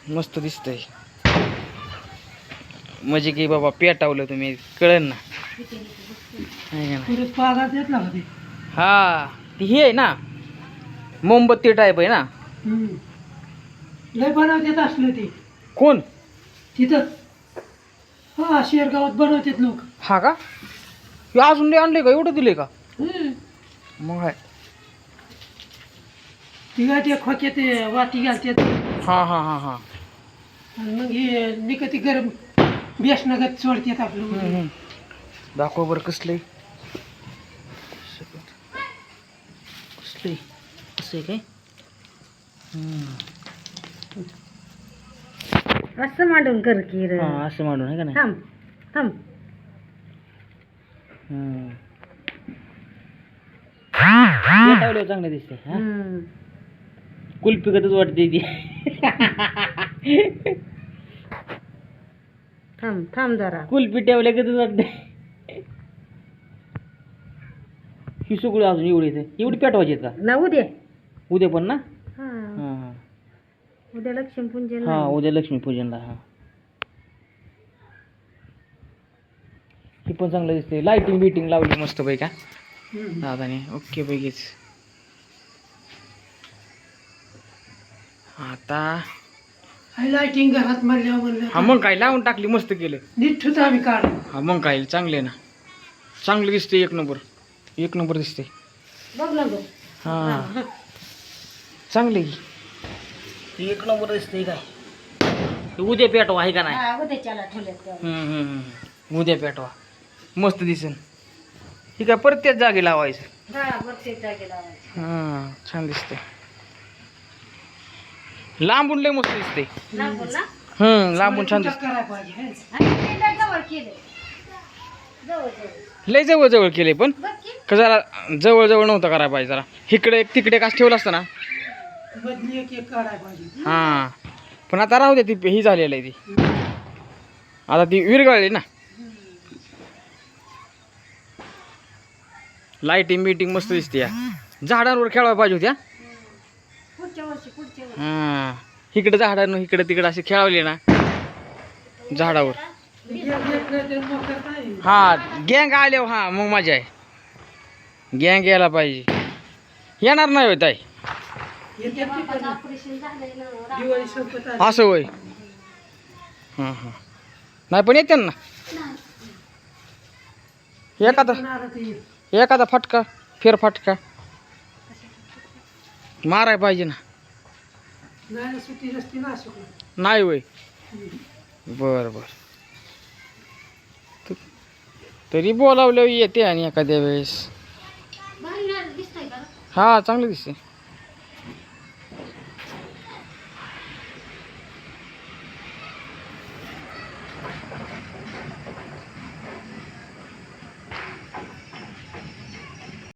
मस्त दिसतंय. म्हणजे की बाबा पेटावलं तुम्ही कळन ना. हा ती हे आहे ना मोमबत्ती टाईप आहे ना. लय बनवतात असलं ते कोण तिथं. हा शेरगावात बनवतात लोक. हा का हे अजून लय आणले का एवढं दिले का मग आहे. ती काय ते खोक्यात वाती घालतात हा हा हा हा आणि मग हे निकती गरम बेसनागत सोडतात आपलं. दाखव बरं कसलंय कसलंय कसं आहे काय. असं मांडून कर की रे. हा असं मांडून आहे का नाही. थांब थांब. पेटावलं चांगलं दिसते. हा कुल्फी गतच वाटते ती. थांब थांब जरा. कुल्फी ठेवल्या गतच वाटते. ही सगळी अजून एवढी एवढी पेटवायची आहेत का. ना उद्या उद्या पण ना. हा हा हा उद्या लक्ष्मीपूजन. हा उद्या लक्ष्मीपूजनला. हा ही पण चांगलं दिसते. लाइटिंग बिटिंग लावली मस्त पैकी दादाने. ओके पैकीच. आता लाइटिंग घरात म्हणलं हा मग काय लावून टाकली मस्त केलं. नीट ठेवतो आम्ही काढ. हा मग काय चांगले ना. चांगलं दिसते. एक नंबर एक नंबर दिसते. बघ ना गं. हा चांगले एक नंबर दिसते. काय उद्या पेटवा आहे का नाही. उद्याच्याला ठेवल्यात. उद्या पेटवा मस्त दिसेल. ही काय परत त्याच जागी लावायचं. हा छान दिसते. लांबून लय मस्त दिसते. लांबून छान दिसते. लय जवळ जवळ केले पण का जरा जवळ जवळ नव्हतं करायला पाहिजे. जरा इकडे एक तिकडे काच ठेवलं असतं ना. हा पण आता राहू दे. ती ही झालेलं आहे ती आता ती विरघळली ना. लाइटिंग बिटिंग मस्त दिसते. या झाडांवर खेळायला पाहिजे होत्या. हा इकडे झाडांवर इकडे तिकडे असे खेळावले ना झाडावर. हा गँग आल्यावर हा मग मजा आहे. गँग यायला पाहिजे. येणार नाही होत आहे असं होय. हां हां नाही पण येते ना. एखादा फटका फेरफटका माराय पाहिजे ना. नाही होय. बर बर तरी बोलावलं येते आणि एखाद्या वेळेस. हा चांगलं दिसते.